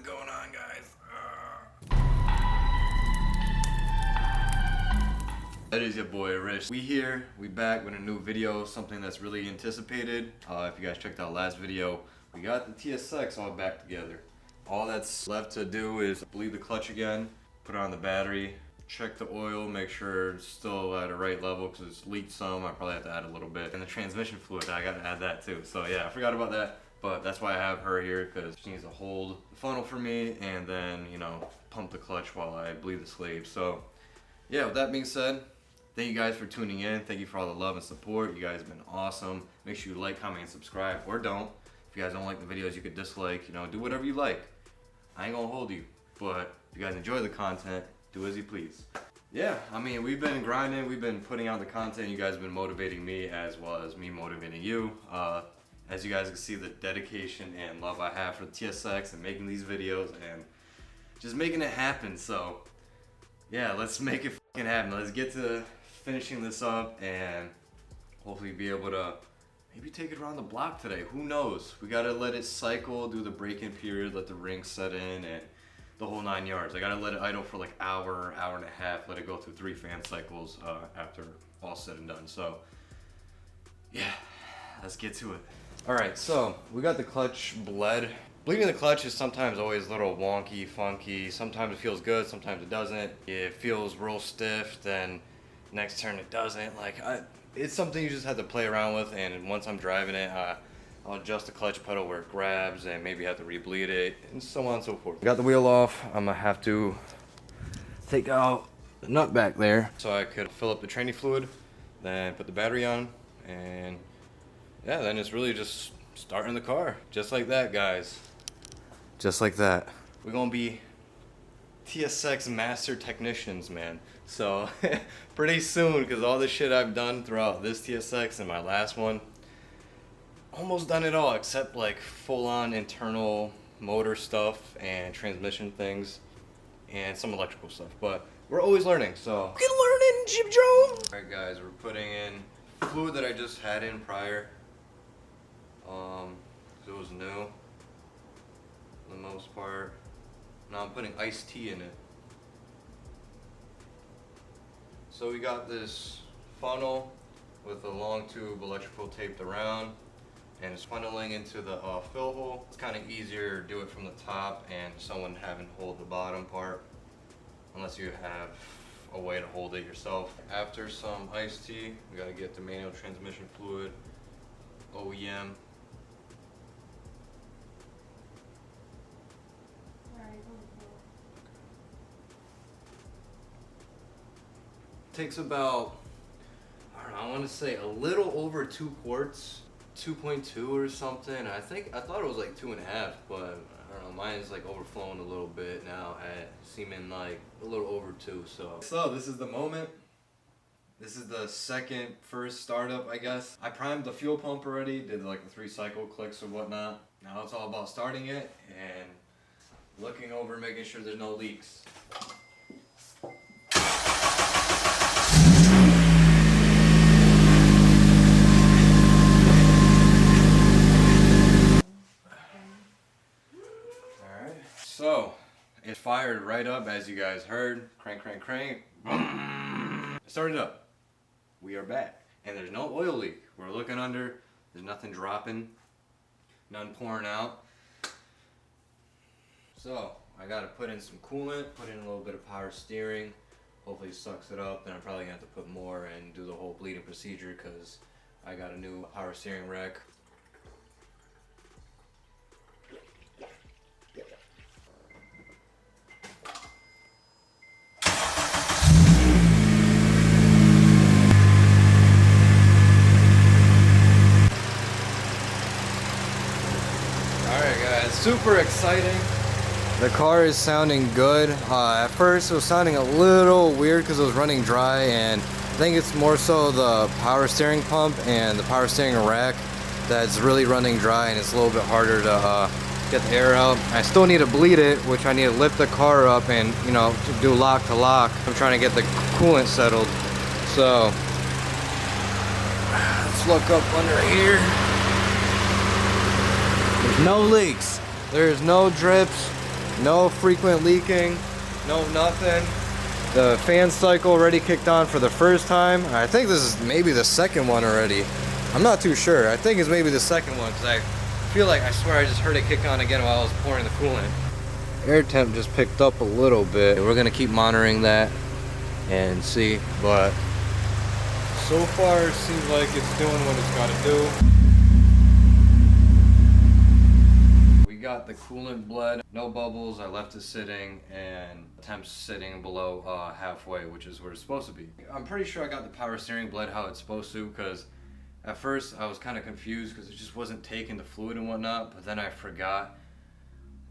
going on, guys? That is your boy Rish. We back with a new video, something that's really anticipated. If you guys checked out last video, we got the TSX all back together. All that's left to do is bleed the clutch again, put on the battery, check the oil, make sure it's still at a right level because it's leaked some. I probably have to add a little bit. And the transmission fluid, I gotta add that too. So yeah, I forgot about that. But that's why I have her here, because she needs to hold the funnel for me and then, you know, pump the clutch while I bleed the sleeve. So yeah, with that being said, thank you guys for tuning in. Thank you for all the love and support. You guys have been awesome. Make sure you like, comment, and subscribe, or don't. If you guys don't like the videos, you could dislike, you know, do whatever you like. I ain't gonna hold you. But if you guys enjoy the content, do as you please. Yeah, I mean, we've been grinding, we've been putting out the content. You guys have been motivating me as well as me motivating you. As you guys can see, the dedication and love I have for the TSX and making these videos and just making it happen. So yeah, let's make it fucking happen. Let's get to finishing this up and hopefully be able to maybe take it around the block today. Who knows? We gotta let it cycle, do the break-in period, let the rings set in, and the whole 9 yards. I gotta let it idle for like hour and a half, let it go through 3 fan cycles after all said and done. So yeah, let's get to it. All right, so we got the clutch bled. Bleeding the clutch is sometimes always a little wonky, funky. Sometimes it feels good, sometimes it doesn't. It feels real stiff, then next turn it doesn't. It's something you just have to play around with, and once I'm driving it, I'll adjust the clutch pedal where it grabs and maybe have to rebleed it, and so on and so forth. Got the wheel off. I'm gonna have to take out the nut back there so I could fill up the training fluid, then put the battery on, and yeah, then it's really just starting the car. Just like that, guys. Just like that. We're gonna be TSX master technicians, man. So pretty soon, because all the shit I've done throughout this TSX and my last one, almost done it all except like full-on internal motor stuff and transmission things and some electrical stuff. But we're always learning, so keep learning, Jim Jones. All right, guys, we're putting in fluid that I just had in prior. It was new for the most part. Now I'm putting iced tea in it. So we got this funnel with a long tube electrical taped around, and it's funneling into the fill hole. It's kind of easier to do it from the top and someone having to hold the bottom part, unless you have a way to hold it yourself. After some iced tea, we gotta get the manual transmission fluid, OEM. Takes about, I don't know, I want to say a little over 2 quarts, 2.2 or something. I thought it was like 2.5, but I don't know, mine's like overflowing a little bit now at seeming like a little over 2. So this is the moment. This is the first startup, I guess. I primed the fuel pump already, did like the 3 cycle clicks or whatnot. Now it's all about starting it and looking over, making sure there's no leaks. So, it fired right up as you guys heard. Crank, crank, crank. Started up. We are back. And there's no oil leak. We're looking under. There's nothing dropping. None pouring out. So, I gotta put in some coolant, put in a little bit of power steering. Hopefully it sucks it up. Then I'm probably gonna have to put more and do the whole bleeding procedure because I got a new power steering rack. Super exciting. The car is sounding good. At first it was sounding a little weird because it was running dry, and I think it's more so the power steering pump and the power steering rack that's really running dry, and it's a little bit harder to get the air out. I still need to bleed it, which I need to lift the car up and, you know, to do lock to lock. I'm trying to get the coolant settled. So let's look up under here. There's no leaks. There's no drips, No frequent leaking, no nothing. The fan cycle already kicked on for the first time. I think this is maybe the second one already. I'm not too sure. I think it's maybe the second one because I feel like, I swear I just heard it kick on again while I was pouring the coolant. Air temp just picked up a little bit. We're gonna keep monitoring that and see, but so far it seems like it's doing what it's gotta do. We got the coolant bled, no bubbles. I left it sitting and temps sitting below halfway, which is where it's supposed to be. I'm pretty sure I got the power steering bled how it's supposed to, because at first I was kind of confused because it just wasn't taking the fluid and whatnot, but then I forgot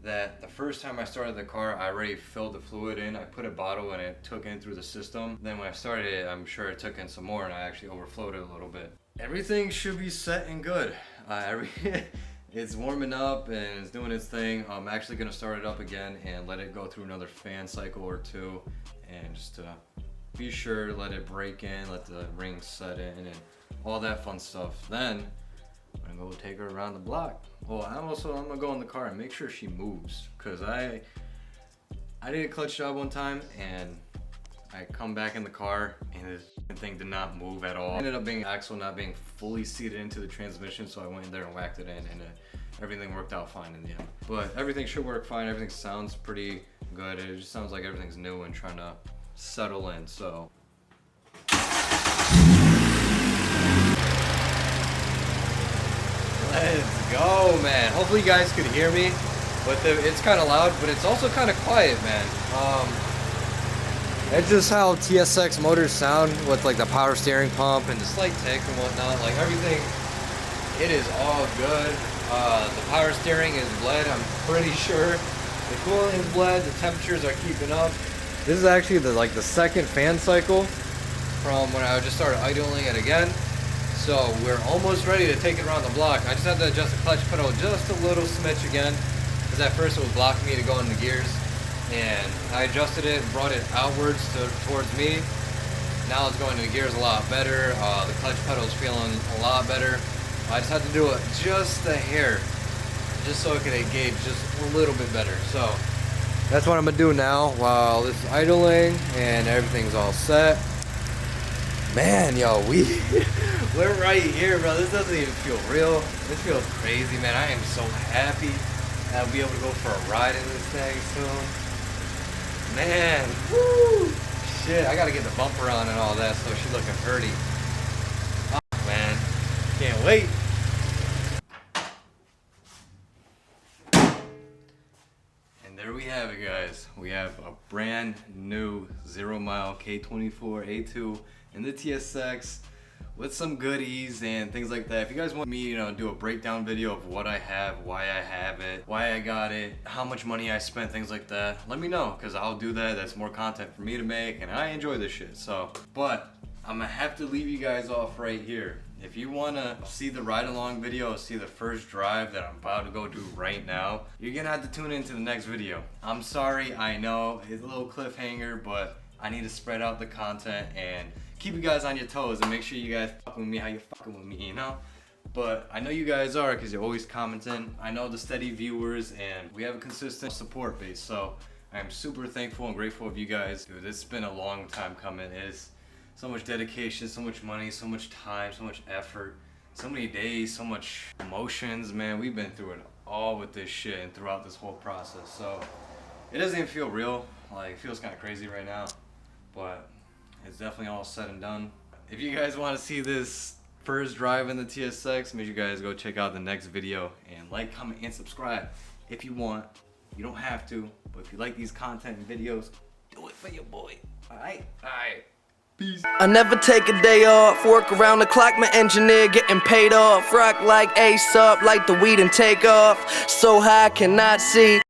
that the first time I started the car, I already filled the fluid in. I put a bottle and it took in through the system. Then when I started it, I'm sure it took in some more and I actually overflowed it a little bit. Everything should be set and good. It's warming up and it's doing its thing. I'm actually gonna start it up again and let it go through another fan cycle or two, and just to be sure, let it break in, let the rings set in and all that fun stuff. Then I'm gonna go take her around the block. Well, I'm gonna go in the car and make sure she moves, because I did a clutch job one time and I come back in the car and this thing did not move at all. It ended up being axle not being fully seated into the transmission, so I went in there and whacked it in, and everything worked out fine in the end. But everything should work fine. Everything sounds pretty good. It just sounds like everything's new and trying to settle in. So let's go, man. Hopefully you guys could hear me, but it's kind of loud, but it's also kind of quiet, man. That's just how TSX motors sound with like the power steering pump and the slight tick and whatnot. Like everything, it is all good. The power steering is bled, I'm pretty sure. The coolant is bled, the temperatures are keeping up. This is actually the second fan cycle from when I just started idling it again. So we're almost ready to take it around the block. I just had to adjust the clutch pedal just a little smidge again, because at first it was blocking me to go into gears. And I adjusted it and brought it outwards towards me. Now it's going into gears a lot better. The clutch pedal is feeling a lot better. I just had to do it just a hair, just so it could engage just a little bit better. So that's what I'm gonna do now while this is idling and everything's all set. Man, yo, we're right here, bro. This doesn't even feel real. This feels crazy, man. I am so happy that I'll be able to go for a ride in this thing soon. Man, woo! Shit, I gotta get the bumper on and all that, so she's looking pretty. Oh, man, can't wait. And there we have it, guys. We have a brand new 0-mile K24 A2 in the TSX with some goodies and things like that. If you guys want me, do a breakdown video of what I have, why I have it, why I got it, how much money I spent, things like that, let me know, because I'll do that. That's more content for me to make, and I enjoy this shit. So, but I'm gonna have to leave you guys off right here. If you wanna see the ride along video, see the first drive that I'm about to go do right now, you're gonna have to tune into the next video. I'm sorry, I know it's a little cliffhanger, but I need to spread out the content and keep you guys on your toes and make sure you guys fucking with me how you fucking with me, But I know you guys are, because you're always commenting. I know the steady viewers, and we have a consistent support base, so I'm super thankful and grateful of you guys. Dude, it's been a long time coming. It's so much dedication, so much money, so much time, so much effort, so many days, so much emotions, man. We've been through it all with this shit and throughout this whole process, so it doesn't even feel real. Like, it feels kind of crazy right now, but it's definitely all said and done. If you guys want to see this first drive in the TSX, make sure you guys go check out the next video and like, comment, and subscribe if you want. You don't have to, but if you like these content and videos, do it for your boy. Alright? Alright. Peace. I never take a day off, work around the clock, my engineer getting paid off. Rock like Ace up, like the weed and take off. So high I cannot see.